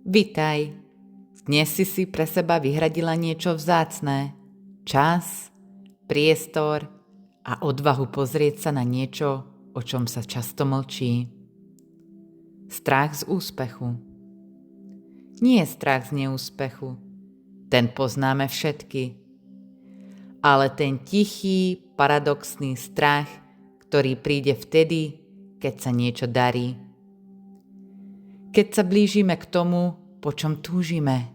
Vitaj. Dnes si pre seba vyhradila niečo vzácne. Čas, priestor a odvahu pozrieť sa na niečo, o čom sa často mlčí. Strach z úspechu. Nie strach z neúspechu. Ten poznáme všetky. Ale ten tichý, paradoxný strach, ktorý príde vtedy, keď sa niečo darí. Keď sa blížime k tomu, po čom túžime.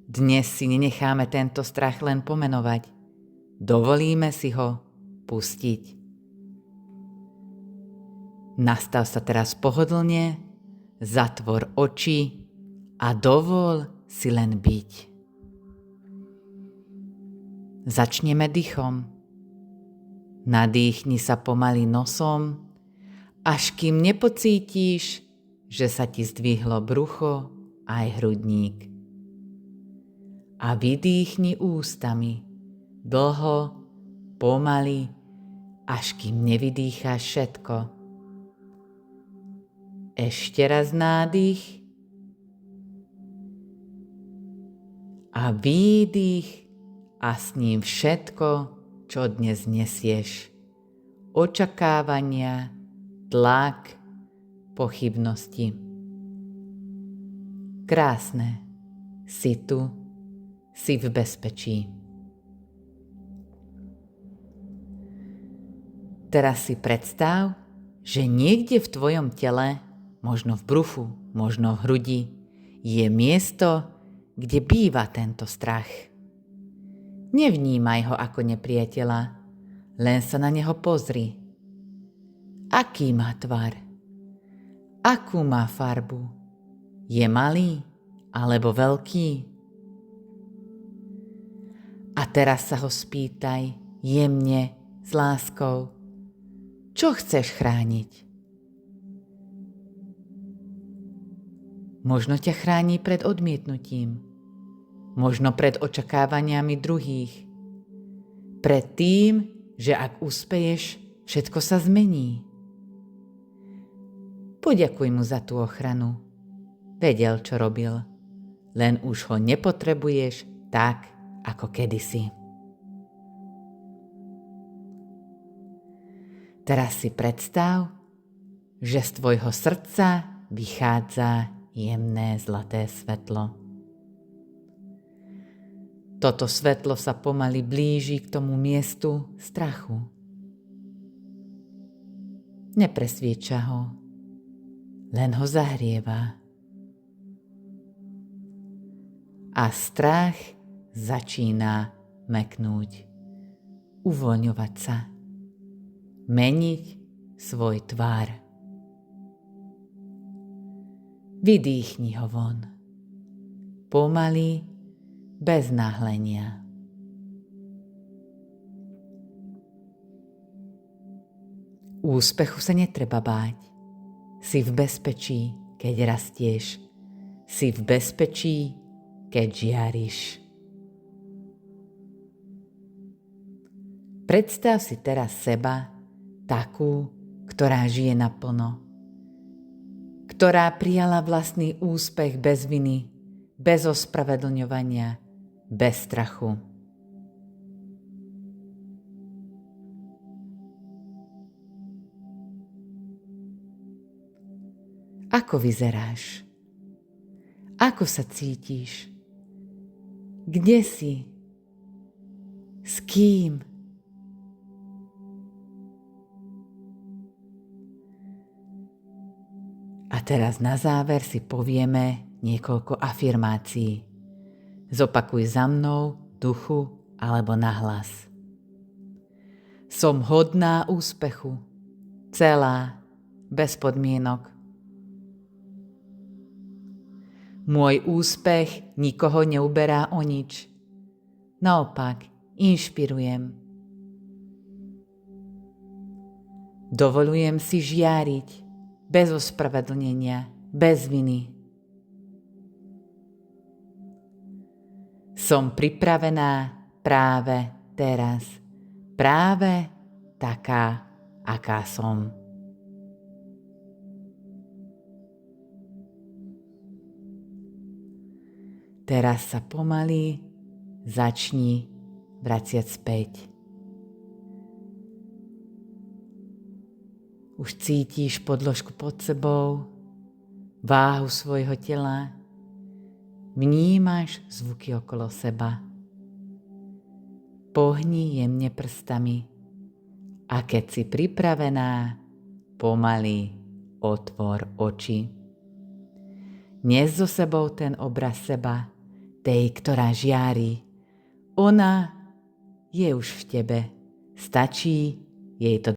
Dnes si nenecháme tento strach len pomenovať. Dovolíme si ho pustiť. Nastav sa teraz pohodlne, zatvor oči a dovol si len byť. Začneme dýchom. Nadýchni sa pomaly nosom, až kým nepocítíš, že sa ti zdvihlo brucho aj hrudník. A vydýchni ústami, dlho, pomaly, až kým nevydýcháš všetko. Ešte raz nádych a výdych a s ním všetko, čo dnes nesieš. Očakávania, tlak, pochybnosti. Krásne, si tu, si v bezpečí. Teraz si predstav, že niekde v tvojom tele, možno v bruchu, možno v hrudi, je miesto, kde býva tento strach. Nevnímaj ho ako nepriateľa, len sa na neho pozri. Aký má tvar? Akú má farbu? Je malý alebo veľký? A teraz sa ho spýtaj jemne, s láskou. Čo chceš chrániť? Možno ťa chráni pred odmietnutím. Možno pred očakávaniami druhých. Pred tým, že ak uspeješ, všetko sa zmení. Poďakuj mu za tú ochranu. Vedel, čo robil. Len už ho nepotrebuješ tak, ako kedysi. Teraz si predstav, že z tvojho srdca vychádza jemné zlaté svetlo. Toto svetlo sa pomaly blíži k tomu miestu strachu. Nepresvieča ho, len ho zahrieva. A strach začína meknúť, uvoľňovať sa, meniť svoj tvár. Vydýchni ho von, pomaly, bez náhlenia. Úspechu sa netreba báť. Si v bezpečí, keď rastieš. Si v bezpečí, keď žiariš. Predstav si teraz seba takú, ktorá žije naplno. Ktorá prijala vlastný úspech bez viny, bez ospravedlňovania, bez strachu. Ako vyzeráš? Ako sa cítiš? Kde si? S kým? A teraz na záver si povieme niekoľko afirmácií. Zopakuj za mnou, duchu alebo nahlas. Som hodná úspechu, celá, bez podmienok. Môj úspech nikoho neuberá o nič. Naopak, inšpirujem. Dovolujem si žiariť, bez ospravedlnenia, bez viny. Som pripravená práve teraz, práve taká, aká som. Teraz sa pomaly začni vraciať späť. Už cítiš podložku pod sebou, váhu svojho tela, vnímaš zvuky okolo seba. Pohni jemne prstami a keď si pripravená, pomaly otvor oči. Nes so sebou ten obraz seba, tej, ktorá žiari. Ona je už v tebe. Stačí jej to